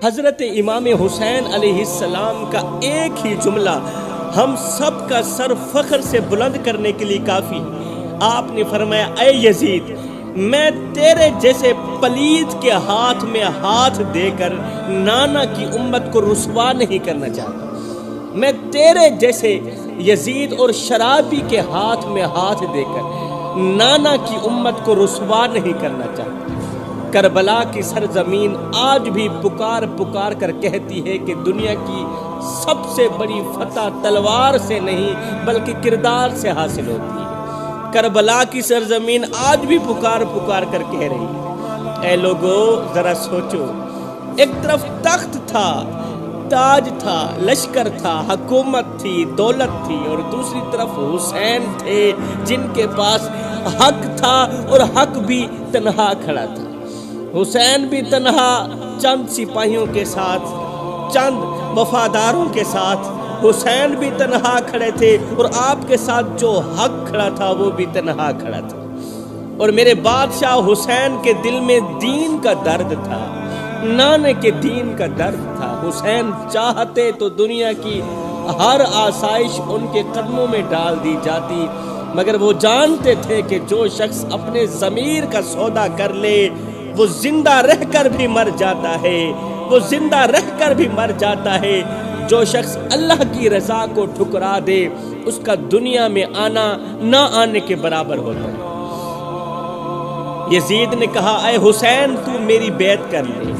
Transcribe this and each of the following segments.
حضرت امام حسین علیہ السلام کا ایک ہی جملہ ہم سب کا سر فخر سے بلند کرنے کے لیے کافی ہے۔ آپ نے فرمایا اے یزید، میں تیرے جیسے پلید کے ہاتھ میں ہاتھ دے کر نانا کی امت کو رسوا نہیں کرنا چاہتا۔ میں تیرے جیسے یزید اور شرابی کے ہاتھ میں ہاتھ دے کر نانا کی امت کو رسوا نہیں کرنا چاہتا۔ کربلا کی سرزمین آج بھی پکار پکار کر کہتی ہے کہ دنیا کی سب سے بڑی فتح تلوار سے نہیں بلکہ کردار سے حاصل ہوتی ہے۔ کربلا کی سرزمین آج بھی پکار پکار کر کہہ رہی ہے، اے لوگو ذرا سوچو، ایک طرف تخت تھا، تاج تھا، لشکر تھا، حکومت تھی، دولت تھی، اور دوسری طرف حسین تھے جن کے پاس حق تھا اور حق بھی تنہا کھڑا تھا۔ حسین بھی تنہا چند سپاہیوں کے ساتھ، چند وفاداروں کے ساتھ، حسین بھی تنہا کھڑے تھے، اور آپ کے ساتھ جو حق کھڑا تھا وہ بھی تنہا کھڑا تھا۔ اور میرے بادشاہ حسین کے دل میں دین کا درد تھا، نانے کے دین کا درد تھا۔ حسین چاہتے تو دنیا کی ہر آسائش ان کے قدموں میں ڈال دی جاتی، مگر وہ جانتے تھے کہ جو شخص اپنے ضمیر کا سودا کر لے وہ زندہ رہ کر بھی مر جاتا ہے، وہ زندہ رہ کر بھی مر جاتا ہے۔ جو شخص اللہ کی رضا کو ٹھکرا دے اس کا دنیا میں آنا نہ آنے کے برابر ہوتا ہے۔ یزید نے کہا اے حسین، تو میری بیعت کر لے،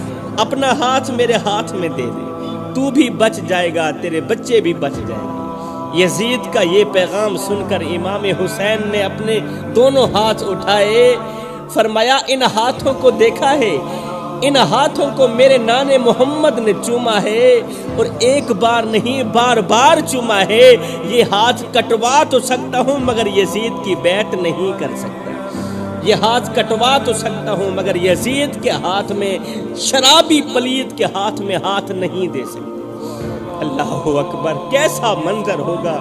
اپنا ہاتھ میرے ہاتھ میں دے دے، تو بھی بچ جائے گا، تیرے بچے بھی بچ جائیں گے۔ یزید کا یہ پیغام سن کر امام حسین نے اپنے دونوں ہاتھ اٹھائے، فرمایا ان ہاتھوں کو دیکھا ہے، ان ہاتھوں کو میرے نانے محمد نے چوما ہے، اور ایک بار نہیں بار بار چوما ہے۔ یہ ہاتھ کٹوا تو سکتا ہوں مگر یزید کی بیعت نہیں کر سکتا، یہ ہاتھ کٹوا تو سکتا ہوں مگر یزید کے ہاتھ میں، شرابی پلید کے ہاتھ میں ہاتھ نہیں دے سکتا۔ اللہ اکبر، کیسا منظر ہوگا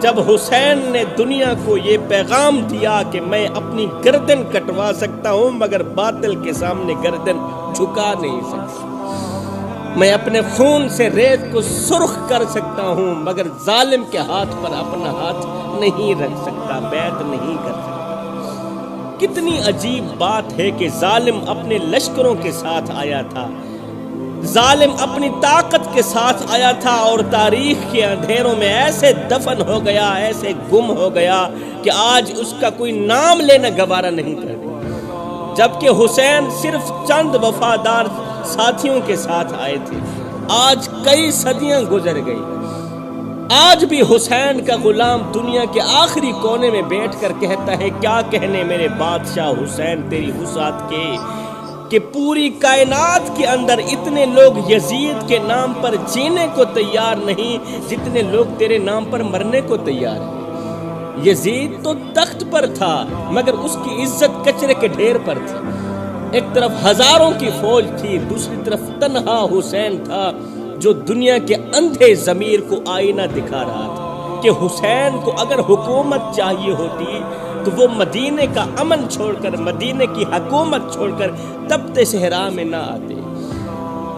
جب حسین نے دنیا کو یہ پیغام دیا کہ میں اپنی گردن کٹوا سکتا ہوں مگر باطل کے سامنے گردن جھکا نہیں سکتا، میں اپنے خون سے ریت کو سرخ کر سکتا ہوں مگر ظالم کے ہاتھ پر اپنا ہاتھ نہیں رکھ سکتا، بیعت نہیں کر سکتا۔ کتنی عجیب بات ہے کہ ظالم اپنے لشکروں کے ساتھ آیا تھا، ظالم اپنی طاقت کے ساتھ آیا تھا، اور تاریخ کے اندھیروں میں ایسے دفن ہو گیا، ایسے گم ہو گیا کہ آج اس کا کوئی نام لینا گوارا نہیں کرتا، جبکہ حسین صرف چند وفادار ساتھیوں کے ساتھ آئے تھے۔ آج کئی صدیاں گزر گئی، آج بھی حسین کا غلام دنیا کے آخری کونے میں بیٹھ کر کہتا ہے، کیا کہنے میرے بادشاہ حسین تیری وسعت کے، کہ پوری کائنات کے اندر اتنے لوگ یزید کے نام پر جینے کو تیار نہیں جتنے لوگ تیرے نام پر مرنے کو تیار ہیں۔ یزید تو تخت پر تھا مگر اس کی عزت کچرے کے ڈھیر پر تھی۔ ایک طرف ہزاروں کی فوج تھی، دوسری طرف تنہا حسین تھا جو دنیا کے اندھے ضمیر کو آئینہ دکھا رہا تھا کہ حسین کو اگر حکومت چاہیے ہوتی تو وہ مدینے کا امن چھوڑ کر، مدینے کی حکومت چھوڑ کر تپتے صحرا میں نہ آتے۔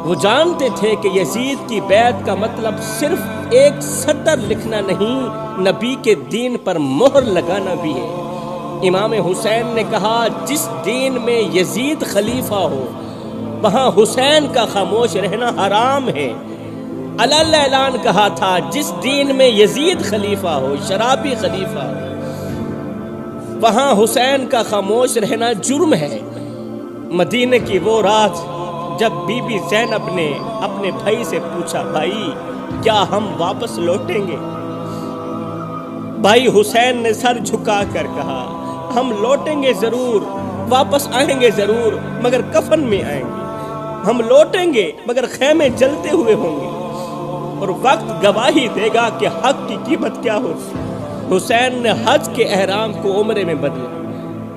وہ جانتے تھے کہ یزید کی بیعت کا مطلب صرف ایک سطر لکھنا نہیں، نبی کے دین پر مہر لگانا بھی ہے۔ امام حسین نے کہا جس دین میں یزید خلیفہ ہو وہاں حسین کا خاموش رہنا حرام ہے۔ علل اعلان کہا تھا جس دین میں یزید خلیفہ ہو، شرابی خلیفہ ہو، وہاں حسین کا خاموش رہنا جرم ہے۔ مدینے کی وہ رات جب بی بی زینب نے اپنے بھائی سے پوچھا، بھائی کیا ہم واپس لوٹیں گے؟ بھائی حسین نے سر جھکا کر کہا، ہم لوٹیں گے ضرور، واپس آئیں گے ضرور مگر کفن میں آئیں گے، ہم لوٹیں گے مگر خیمے جلتے ہوئے ہوں گے، اور وقت گواہی دے گا کہ حق کی قیمت کیا ہوتی۔ حسین نے حج کے احرام کو عمرے میں بدلا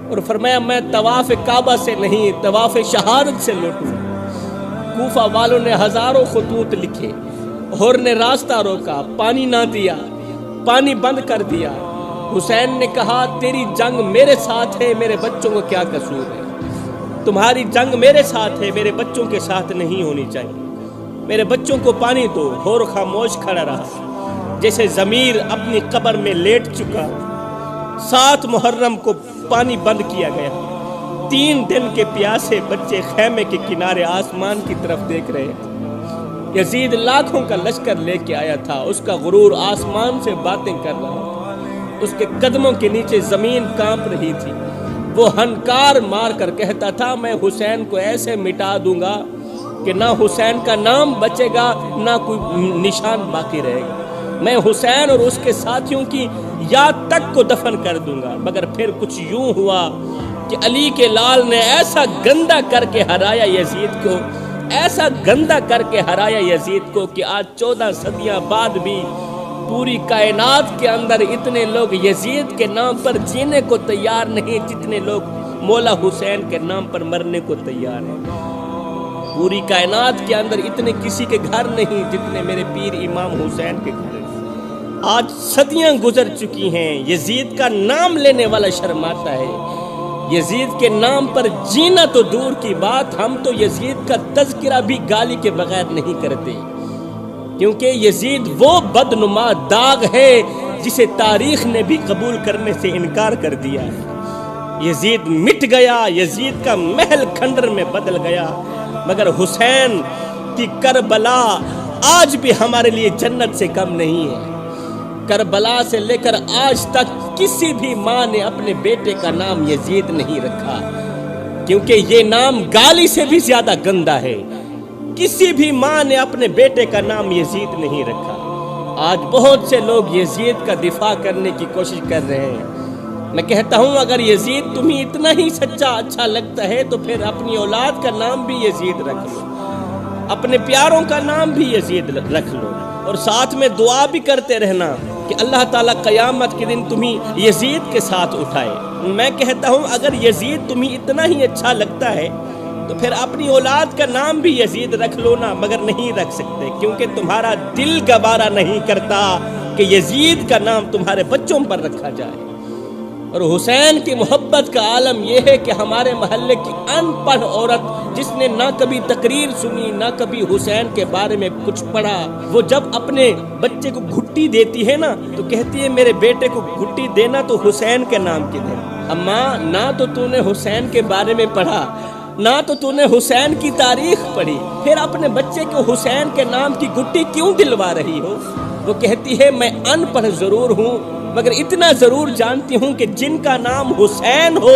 اور فرمایا میں طواف کعبہ سے نہیں طواف شہادت سے لوٹوں۔ کوفہ والوں نے ہزاروں خطوط لکھے، ہور نے راستہ روکا، پانی نہ دیا، پانی بند کر دیا۔ حسین نے کہا تیری جنگ میرے ساتھ ہے، میرے بچوں کو کیا قصور ہے؟ تمہاری جنگ میرے ساتھ ہے، میرے بچوں کے ساتھ نہیں ہونی چاہیے۔ میرے بچوں کو پانی دو، اور خاموش کھڑا رہا جیسے ضمیر اپنی قبر میں لیٹ چکا۔ 7 محرم کو پانی بند کیا گیا۔ 3 دن کے پیاسے بچے خیمے کے کنارے آسمان کی طرف دیکھ رہے تھے۔ یزید لاکھوں کا لشکر لے کے آیا تھا، اس کا غرور آسمان سے باتیں کر رہا تھا، اس کے قدموں کے نیچے زمین کانپ رہی تھی۔ وہ ہنکار مار کر کہتا تھا میں حسین کو ایسے مٹا دوں گا کہ نہ حسین کا نام بچے گا نہ کوئی نشان باقی رہے گا۔ میں حسین اور اس کے ساتھیوں کی یاد تک کو دفن کر دوں گا۔ مگر پھر کچھ یوں ہوا کہ علی کے لال نے ایسا گندا کر کے ہرایا یزید کو، ایسا گندا کر کے ہرایا یزید کو کہ آج 14 صدیاں بعد بھی پوری کائنات کے اندر اتنے لوگ یزید کے نام پر جینے کو تیار نہیں جتنے لوگ مولا حسین کے نام پر مرنے کو تیار ہیں۔ پوری کائنات کے اندر اتنے کسی کے گھر نہیں جتنے میرے پیر امام حسین کے گھر ہیں۔ آج صدیاں گزر چکی ہیں، یزید کا نام لینے والا شرماتا ہے۔ یزید کے نام پر جینا تو دور کی بات، ہم تو یزید کا تذکرہ بھی گالی کے بغیر نہیں کرتے، کیونکہ یزید وہ بدنما داغ ہے جسے تاریخ نے بھی قبول کرنے سے انکار کر دیا ہے۔ یزید مٹ گیا، یزید کا محل کھنڈر میں بدل گیا، مگر حسین کی کربلا آج بھی ہمارے لیے جنت سے کم نہیں ہے۔ کربلا سے لے کر آج تک کسی بھی ماں نے اپنے بیٹے کا نام یزید نہیں رکھا، کیونکہ یہ نام گالی سے بھی زیادہ گندا ہے۔ کسی بھی ماں نے اپنے بیٹے کا نام یزید نہیں رکھا۔ آج بہت سے لوگ یزید کا دفاع کرنے کی کوشش کر رہے ہیں۔ میں کہتا ہوں اگر یزید تمہیں اتنا ہی سچا اچھا لگتا ہے تو پھر اپنی اولاد کا نام بھی یزید رکھ لو، اپنے پیاروں کا نام بھی یزید رکھ لو، اور ساتھ میں دعا بھی کرتے رہنا کہ اللہ تعالیٰ قیامت کے دن تمہیں یزید کے ساتھ اٹھائے۔ میں کہتا ہوں اگر یزید تمہیں اتنا ہی اچھا لگتا ہے تو پھر اپنی اولاد کا نام بھی یزید رکھ لو نا، مگر نہیں رکھ سکتے کیونکہ تمہارا دل گوارا نہیں کرتا کہ یزید کا نام تمہارے بچوں پر رکھا جائے۔ اور حسین کی محبت کا عالم یہ ہے کہ ہمارے محلے کی ان پڑھ عورت جس نے نہ کبھی تقریر سنی نہ کبھی حسین کے بارے میں کچھ پڑھا، وہ جب اپنے بچے کو گھٹی دیتی ہے نا تو کہتی ہے میرے بیٹے کو گھٹی دینا تو حسین کے نام کی دے۔ اماں نہ تو نے حسین کے بارے میں پڑھا نہ تو نے حسین کی تاریخ پڑھی، پھر اپنے بچے کو حسین کے نام کی گھٹی کیوں دلوا رہی ہو؟ وہ کہتی ہے میں ان پڑھ ضرور ہوں مگر اتنا ضرور جانتی ہوں کہ جن کا نام حسین ہو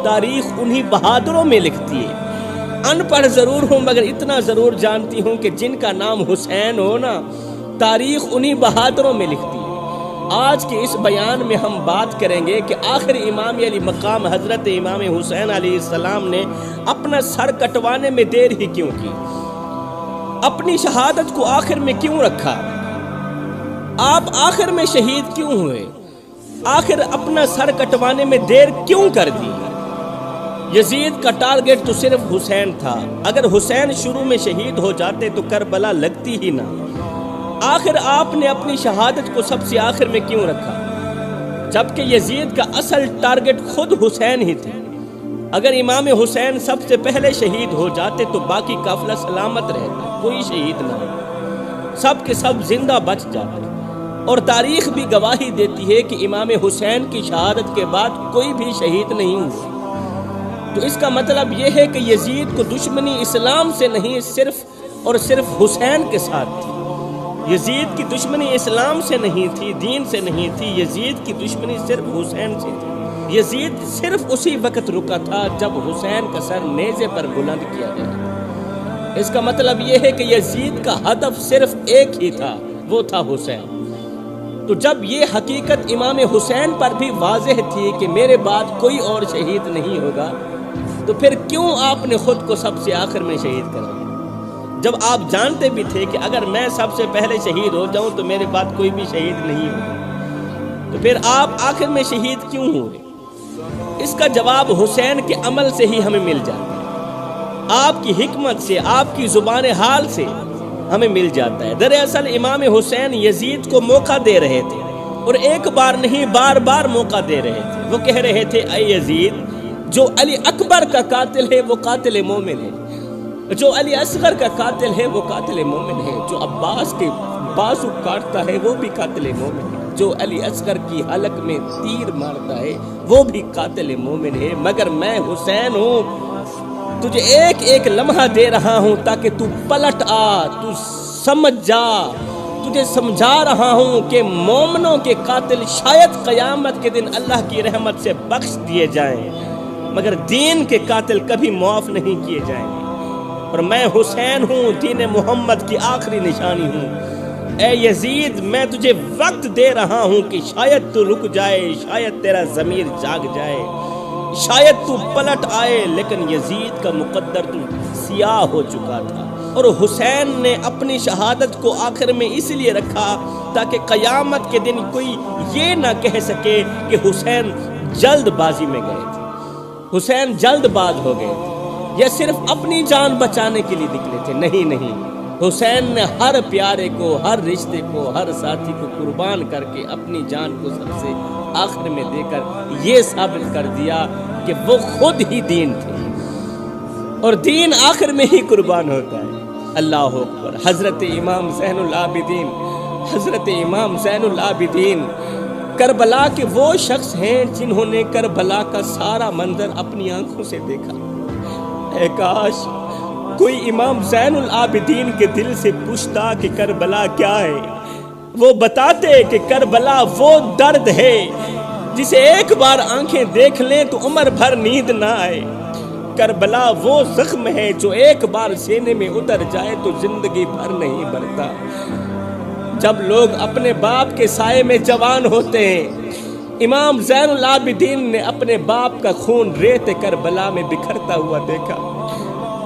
تاریخ انہی بہادروں میں لکھتی ہے۔ ان پڑھ ضرور ہوں مگر اتنا ضرور جانتی ہوں کہ جن کا نام حسین ہو نا تاریخ انہی بہادروں میں لکھتی ہے۔ آج کے اس بیان میں ہم بات کریں گے کہ آخر امام علی مقام حضرت امام حسین علیہ السلام نے اپنا سر کٹوانے میں دیر ہی کیوں کی، اپنی شہادت کو آخر میں کیوں رکھا، آپ آخر میں شہید کیوں ہوئے، آخر اپنا سر کٹوانے میں دیر کیوں کر دی؟ یزید کا ٹارگٹ تو صرف حسین تھا، اگر حسین شروع میں شہید ہو جاتے تو کربلا لگتی ہی نہ۔ آخر آپ نے اپنی شہادت کو سب سے آخر میں کیوں رکھا، جبکہ یزید کا اصل ٹارگٹ خود حسین ہی تھے؟ اگر امام حسین سب سے پہلے شہید ہو جاتے تو باقی قافلہ سلامت رہتا، کوئی شہید نہ ہوتا، سب کے سب زندہ بچ جاتے۔ اور تاریخ بھی گواہی دیتی ہے کہ امام حسین کی شہادت کے بعد کوئی بھی شہید نہیں ہوا۔ تو اس کا مطلب یہ ہے کہ یزید کو دشمنی اسلام سے نہیں صرف اور صرف حسین کے ساتھ تھی۔ یزید کی دشمنی اسلام سے نہیں تھی، دین سے نہیں تھی، یزید کی دشمنی صرف حسین سے تھی۔ یزید صرف اسی وقت رکا تھا جب حسین کا سر نیزے پر بلند کیا گیا۔ اس کا مطلب یہ ہے کہ یزید کا ہدف صرف ایک ہی تھا، وہ تھا حسین۔ تو جب یہ حقیقت امام حسین پر بھی واضح تھی کہ میرے بعد کوئی اور شہید نہیں ہوگا تو پھر کیوں آپ نے خود کو سب سے آخر میں شہید کر دیا؟ جب آپ جانتے بھی تھے کہ اگر میں سب سے پہلے شہید ہو جاؤں تو میرے بعد کوئی بھی شہید نہیں ہوگا، تو پھر آپ آخر میں شہید کیوں ہوئے؟ اس کا جواب حسین کے عمل سے ہی ہمیں مل جاتا ہے، آپ کی حکمت سے، آپ کی زبان حال سے ہمیں مل جاتا ہے۔ دراصل امام حسین یزید کو موقع دے رہے تھے، اور ایک بار نہیں بار بار موقع دے رہے تھے۔ وہ کہہ رہے تھے اے یزید، جو علی اکبر کا قاتل ہے وہ قاتل مومن ہے۔ جو علی اصغر کا قاتل ہے وہ قاتل مومن ہے، جو عباس کے بازو کاٹتا ہے وہ بھی قاتل مومن ہے، جو علی اصغر کی حلق میں تیر مارتا ہے وہ بھی قاتل مومن ہے، مگر میں حسین ہوں، تجھے ایک ایک لمحہ دے رہا ہوں تاکہ تو پلٹ آ، تو سمجھ جا، تجھے سمجھا رہا ہوں کہ مومنوں کے قاتل شاید قیامت کے دن اللہ کی رحمت سے بخش دیے جائیں، مگر دین کے قاتل کبھی معاف نہیں کیے جائیں گے، اور میں حسین ہوں، دین محمد کی آخری نشانی ہوں۔ اے یزید، میں تجھے وقت دے رہا ہوں کہ شاید تو رک جائے، شاید تیرا ضمیر جاگ جائے، شاید تو پلٹ آئے، لیکن یزید کا مقدر تو سیاہ ہو چکا تھا۔ اور حسین نے اپنی شہادت کو آخر میں اس لیے رکھا تاکہ قیامت کے دن کوئی یہ نہ کہہ سکے کہ حسین جلد بازی میں گئے تھے، حسین جلد باز ہو گئے تھے، یا صرف اپنی جان بچانے کے لیے نکلے تھے۔ نہیں، حسین نے ہر پیارے کو، ہر رشتے کو، ہر ساتھی کو قربان کر کے اپنی جان کو سب سے آخر میں دے کر یہ ثابت کر دیا کہ وہ خود ہی دین تھے، اور دین آخر میں ہی قربان ہوتا ہے۔ اللہ اکبر۔ حضرت امام زین العابدین، حضرت امام زین العابدین کربلا کے وہ شخص ہیں جنہوں نے کربلا کا سارا منظر اپنی آنکھوں سے دیکھا۔ اے کاش کوئی امام زین العابدین کے دل سے پوچھتا کہ کربلا کیا ہے، وہ بتاتے کہ کربلا وہ درد ہے جسے ایک بار آنکھیں دیکھ لیں تو عمر بھر نیند نہ آئے، کربلا وہ زخم ہے جو ایک بار سینے میں اتر جائے تو زندگی بھر نہیں بھرتا۔ جب لوگ اپنے باپ کے سائے میں جوان ہوتے ہیں، امام زین العابدین نے اپنے باپ کا خون ریت کربلا میں بکھرتا ہوا دیکھا۔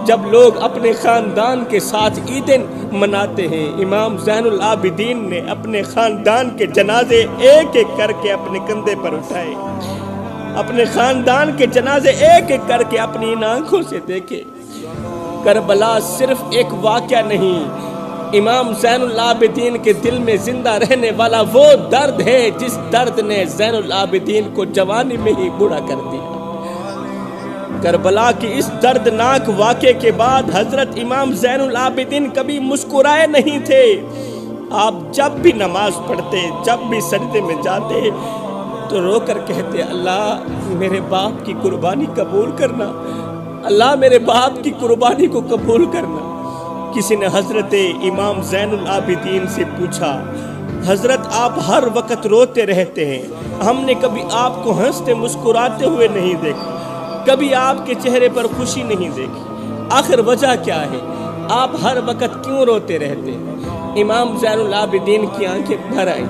جب لوگ اپنے خاندان کے ساتھ عیدیں مناتے ہیں، امام زین العابدین نے اپنے خاندان کے جنازے ایک ایک کر کے اپنے کندھے پر اٹھائے، اپنے خاندان کے جنازے ایک ایک کر کے اپنی ان آنکھوں سے دیکھے۔ کربلا صرف ایک واقعہ نہیں، امام زین العابدین کے دل میں زندہ رہنے والا وہ درد ہے جس درد نے زین العابدین کو جوانی میں ہی بوڑھا کر دیا۔ کربلا کی اس دردناک واقعے کے بعد حضرت امام زین العابدین کبھی مسکرائے نہیں تھے۔ آپ جب بھی نماز پڑھتے، جب بھی سجدے میں جاتے تو رو کر کہتے، اللہ میرے باپ کی قربانی قبول کرنا، اللہ میرے باپ کی قربانی کو قبول کرنا۔ کسی نے حضرت امام زین العابدین سے پوچھا، حضرت آپ ہر وقت روتے رہتے ہیں، ہم نے کبھی آپ کو ہنستے مسکراتے ہوئے نہیں دیکھا، کبھی آپ کے چہرے پر خوشی نہیں دیکھی، آخر وجہ کیا ہے؟ آپ ہر وقت کیوں روتے رہتے ہیں؟ امام زین العابدین کی آنکھیں بھر آئیں۔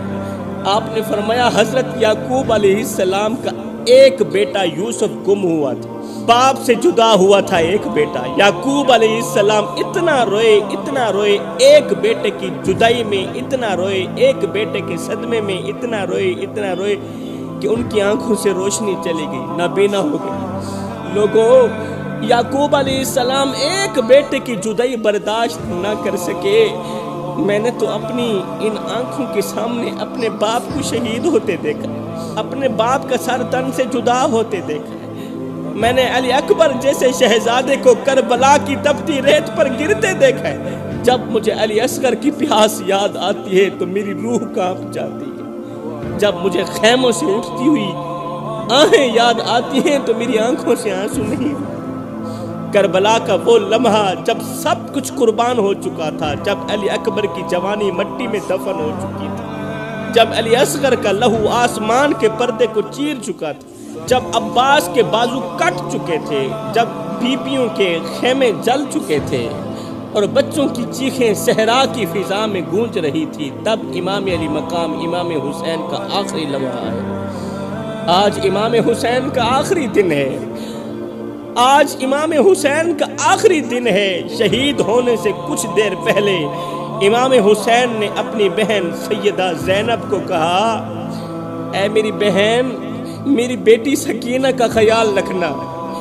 آپ نے فرمایا، حضرت یعقوب علیہ السلام کا ایک بیٹا یوسف گم ہوا تھا، باپ سے جدا ہوا تھا ایک بیٹا۔ یعقوب علیہ السلام اتنا روئے ایک بیٹے کی جدائی میں، اتنا روئے ایک بیٹے کے صدمے میں، اتنا روئے کہ ان کی آنکھوں سے روشنی چلی گئی، نابینا ہو گئی۔ لوگوں، یعقوب علیہ السلام ایک بیٹے کی جدائی برداشت نہ کر سکے۔ میں نے تو اپنی ان آنکھوں کے سامنے اپنے باپ کو شہید ہوتے دیکھا، اپنے باپ کا سر تن سے جدا ہوتے دیکھا۔ میں نے علی اکبر جیسے شہزادے کو کربلا کی تپتی ریت پر گرتے دیکھا ہے۔ جب مجھے علی اصغر کی پیاس یاد آتی ہے تو میری روح کانپ جاتی ہے، جب مجھے خیموں سے اٹھتی ہوئی آہیں یاد آتی ہیں تو میری آنکھوں سے آنسو نہیں۔ کربلا کا وہ لمحہ جب سب کچھ قربان ہو چکا تھا، جب علی اکبر کی جوانی مٹی میں دفن ہو چکی تھی، جب علی اصغر کا لہو آسمان کے پردے کو چیر چکا تھا، جب عباس کے بازو کٹ چکے تھے، جب بیبیوں کے خیمے جل چکے تھے اور بچوں کی چیخیں صحرا کی فضا میں گونج رہی تھی، تب امام علی مقام امام حسین کا آخری لمحہ ہے۔ آج امام حسین کا آخری دن ہے، آج امام حسین کا آخری دن ہے۔ شہید ہونے سے کچھ دیر پہلے امام حسین نے اپنی بہن سیدہ زینب کو کہا، اے میری بہن، میری بیٹی سکینہ کا خیال رکھنا،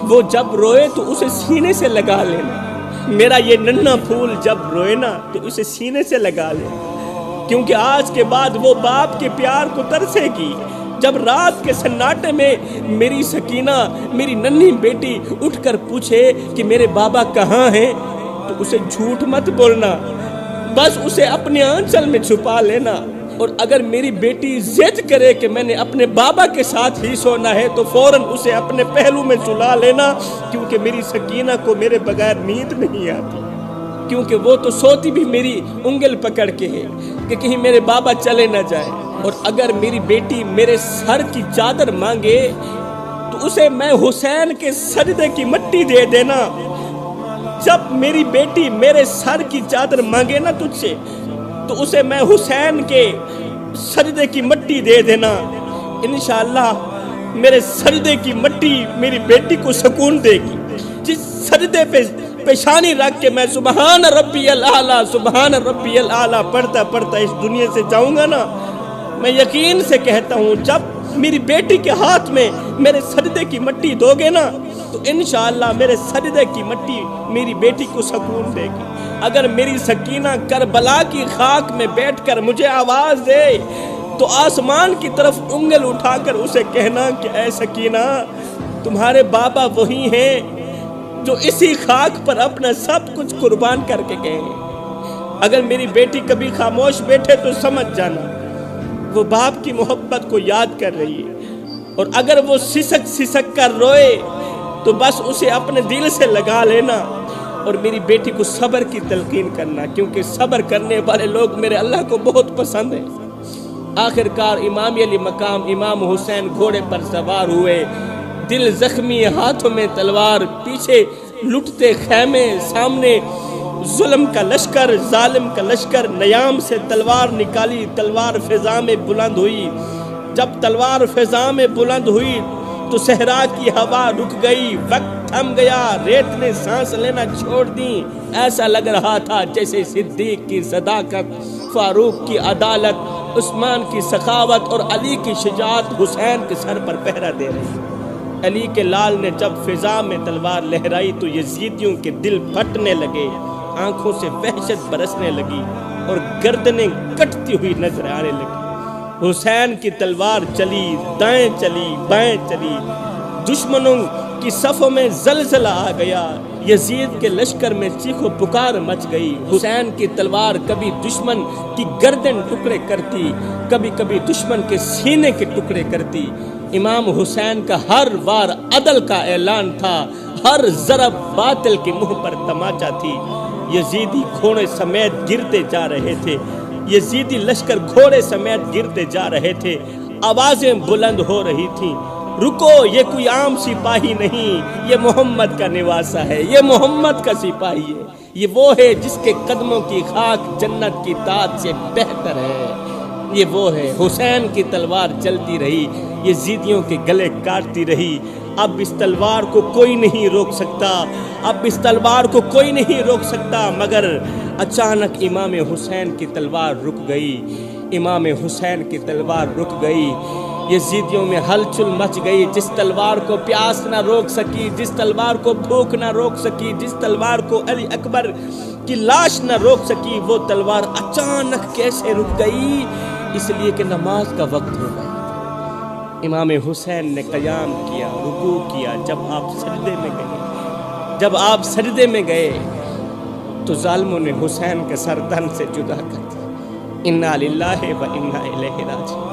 وہ جب روئے تو اسے سینے سے لگا لینا، میرا یہ ننھا پھول جب روئے نا تو اسے سینے سے لگا لینا، کیونکہ آج کے بعد وہ باپ کے پیار کو ترسے گی۔ جب رات کے سناٹے میں میری سکینہ، میری ننھی بیٹی اٹھ کر پوچھے کہ میرے بابا کہاں ہیں، تو اسے جھوٹ مت بولنا، بس اسے اپنے آنچل میں چھپا لینا۔ اور اگر میری بیٹی ضد کرے کہ میں نے اپنے بابا کے ساتھ ہی سونا ہے تو فوراً اسے اپنے پہلو میں سلا لینا، کیونکہ میری سکینہ کو میرے بغیر نیند نہیں آتی، کیونکہ وہ تو سوتی بھی میری انگل پکڑ کے ہے کہ کہیں میرے بابا چلے نہ جائے۔ اور اگر میری بیٹی میرے سر کی چادر مانگے تو اسے میں حسین کے سجدے کی مٹی دے دینا۔ جب میری بیٹی میرے سر کی چادر مانگے نا تجھ سے تو اسے میں حسین کے سجدے کی مٹی دے دینا۔ انشاءاللہ میرے سجدے کی مٹی میری بیٹی کو سکون دے گی۔ جس سجدے پہ پیشانی رکھ کے میں سبحان ربی الاعلیٰ سبحان ربی الاعلیٰ پڑھتا پڑھتا اس دنیا سے جاؤں گا نا، میں یقین سے کہتا ہوں جب میری بیٹی کے ہاتھ میں میرے سجدے کی مٹی دو گے نا تو انشاءاللہ میرے سجدے کی مٹی میری بیٹی کو سکون دے گی۔ اگر میری سکینہ کربلا کی خاک میں بیٹھ کر مجھے آواز دے تو آسمان کی طرف انگل اٹھا کر اسے کہنا کہ اے سکینہ تمہارے بابا وہی ہیں جو اسی خاک پر اپنا سب کچھ قربان کر کے گئے ہیں۔ اگر میری بیٹی کبھی خاموش بیٹھے تو سمجھ جانا وہ باپ کی محبت کو یاد کر رہی ہے، اور اگر وہ سسک سسک کر روئے تو بس اسے اپنے دل سے لگا لینا اور میری بیٹی کو صبر کی تلقین کرنا، کیونکہ صبر کرنے والے لوگ میرے اللہ کو بہت پسند ہیں۔ آخر کار امام علی مقام امام حسین گھوڑے پر سوار ہوئے، دل زخمی، ہاتھوں میں تلوار، پیچھے لٹتے خیمے، سامنے ظلم کا لشکر، ظالم کا لشکر۔ نیام سے تلوار نکالی، تلوار فضا میں بلند ہوئی۔ جب تلوار فضا میں بلند ہوئی تو صحرا کی ہوا رک گئی، وقت تھم گیا، ریت نے سانس لینا چھوڑ دی۔ ایسا لگ رہا تھا جیسے صدیق کی صداقت، فاروق کی عدالت، عثمان کی سخاوت اور علی کی شجاعت حسین کے سر پر پہرا دے رہی۔ علی کے لال نے جب فضا میں تلوار لہرائی تو یزیدیوں کے دل پھٹنے لگے، آنکھوں سے وحشت برسنے لگی اور گردنیں کٹتی ہوئی نظر آنے لگی۔ حسین کی تلوار چلی، دائیں چلی، بائیں چلی، دشمنوں کی صفوں میں زلزلہ آ گیا، یزید کے لشکر میں چیخ و پکار مچ گئی۔ حسین کی تلوار کبھی دشمن کی گردن ٹکڑے کرتی، کبھی کبھی دشمن کے سینے کے ٹکڑے کرتی۔ امام حسین کا ہر وار عدل کا اعلان تھا، ہر ضرب باطل کے منہ پر تماچا تھی۔ یزیدی گھوڑے سمیت گرتے جا رہے تھے، یزیدی لشکر گھوڑے سمیت گرتے جا رہے تھے، آوازیں بلند ہو رہی تھیں، رکو یہ کوئی عام سپاہی نہیں، یہ محمد کا نواسا ہے، یہ محمد کا سپاہی ہے، یہ وہ ہے جس کے قدموں کی خاک جنت کی تاج سے بہتر ہے، یہ وہ ہے۔ حسین کی تلوار چلتی رہی، یزیدیوں کے گلے کاٹتی رہی۔ اب اس تلوار کو کوئی نہیں روک سکتا، اب اس تلوار کو کوئی نہیں روک سکتا، مگر اچانک امام حسین کی تلوار رک گئی، امام حسین کی تلوار رک گئی، یزیدیوں میں ہلچل مچ گئی۔ جس تلوار کو پیاس نہ روک سکی، جس تلوار کو بھوک نہ روک سکی، جس تلوار کو علی اکبر کی لاش نہ روک سکی، وہ تلوار اچانک کیسے رک گئی؟ اس لیے کہ نماز کا وقت ہو گیا۔ امام حسین نے قیام کیا، رکوع کیا۔ جب آپ سجدے میں گئے تو ظالموں نے حسین کے سر تن سے جدا کر دیا۔ انا للہ و انا الیہ راجعون۔